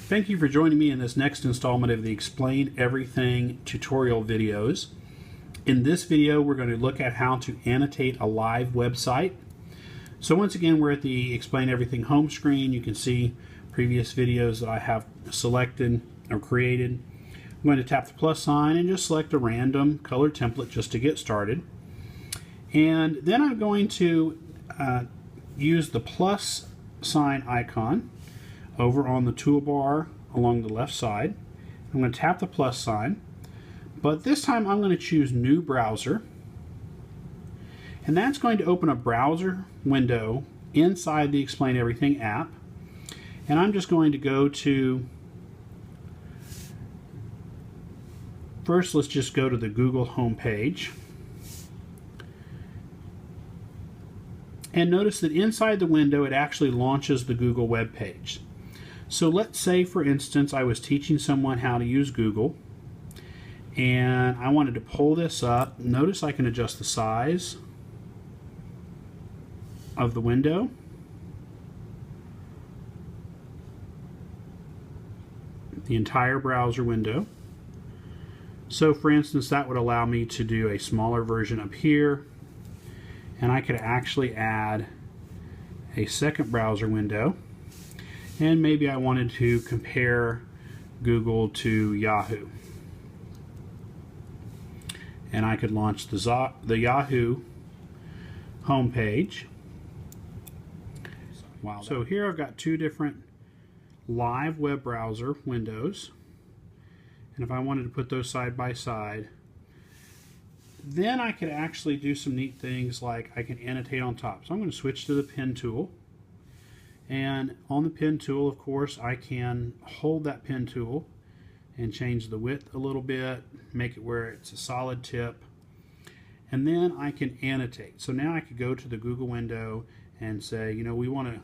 Thank you for joining me in this next installment of the Explain Everything tutorial videos. In this video, we're going to look at how to annotate a live website. So once again, we're at the Explain Everything home screen. You can see previous videos that I have selected or created. I'm going to tap the plus sign and just select a random color template just to get started. And then I'm going to use the plus sign icon over on the toolbar along the left side. I'm going to tap the plus sign, but this time I'm going to choose New Browser, and that's going to open a browser window inside the Explain Everything app. And I'm just going to go to, first let's just go to the Google home page. And notice that inside the window it actually launches the Google web page. So let's say, for instance, I was teaching someone how to use Google and I wanted to pull this up. Notice I can adjust the size of the window. The entire browser window. So for instance, that would allow me to do a smaller version up here, and I could actually add a second browser window. And maybe I wanted to compare Google to Yahoo. And I could launch the Yahoo homepage. Wow. So here I've got two different live web browser windows. And if I wanted to put those side by side, then I could actually do some neat things like I can annotate on top. So I'm going to switch to the pen tool. And on the pen tool, of course, I can hold that pen tool and change the width a little bit, make it where it's a solid tip, and then I can annotate. So now I could go to the Google window and say, you know, we want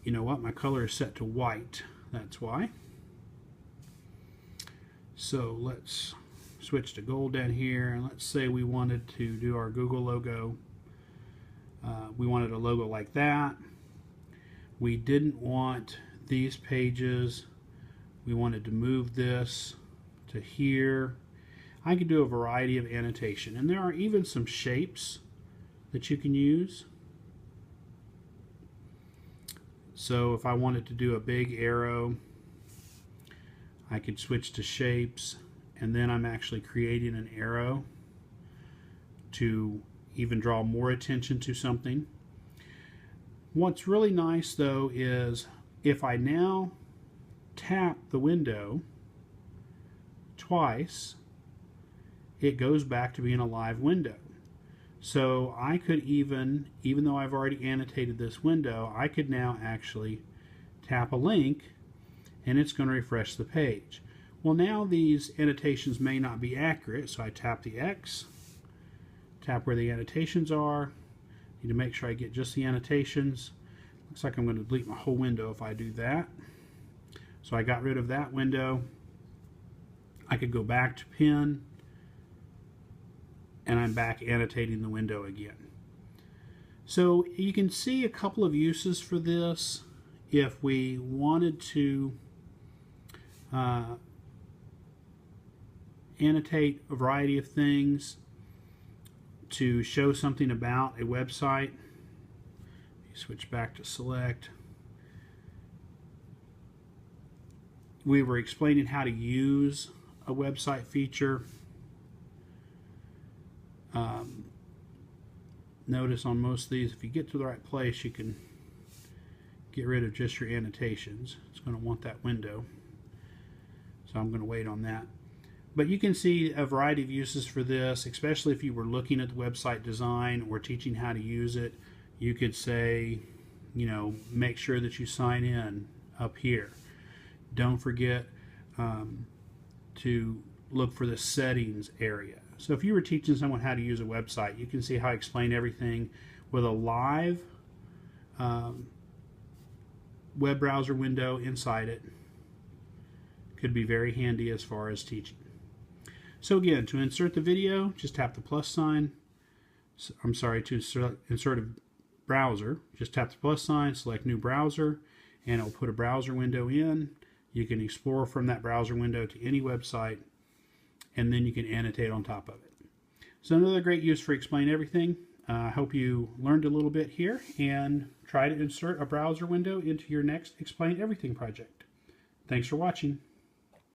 you know what, my color is set to white, that's why. So let's switch to gold down here, and let's say we wanted to do our Google logo. We wanted a logo like that. We didn't want these pages. We wanted to move this to here. I could do a variety of annotation, and there are even some shapes that you can use. So if I wanted to do a big arrow, I could switch to shapes, and then I'm actually creating an arrow to even draw more attention to something. What's really nice though is if I now tap the window twice, it goes back to being a live window. So I could even though I've already annotated this window, I could now actually tap a link and it's going to refresh the page. Well, now these annotations may not be accurate, so I tap the X, tap where the annotations are. Need to make sure I get just the annotations. Looks like I'm going to delete my whole window if I do that. So I got rid of that window. I could go back to pen, and I'm back annotating the window again. So you can see a couple of uses for this. If we wanted to annotate a variety of things to show something about a website, you switch back to select. We were explaining how to use a website feature. Notice on most of these, if you get to the right place, you can get rid of just your annotations. It's going to want that window, so I'm going to wait on that. But you can see a variety of uses for this, especially if you were looking at the website design or teaching how to use it. You could say, you know, make sure that you sign in up here. Don't forget to look for the settings area. So if you were teaching someone how to use a website, you can see how I explain everything with a live web browser window inside it. Could be very handy as far as teaching. So again, to insert the video, just tap the plus sign, to insert a browser, just tap the plus sign, select new browser, and it'll put a browser window in. You can explore from that browser window to any website, and then you can annotate on top of it. So another great use for Explain Everything. I hope you learned a little bit here, and try to insert a browser window into your next Explain Everything project. Thanks for watching.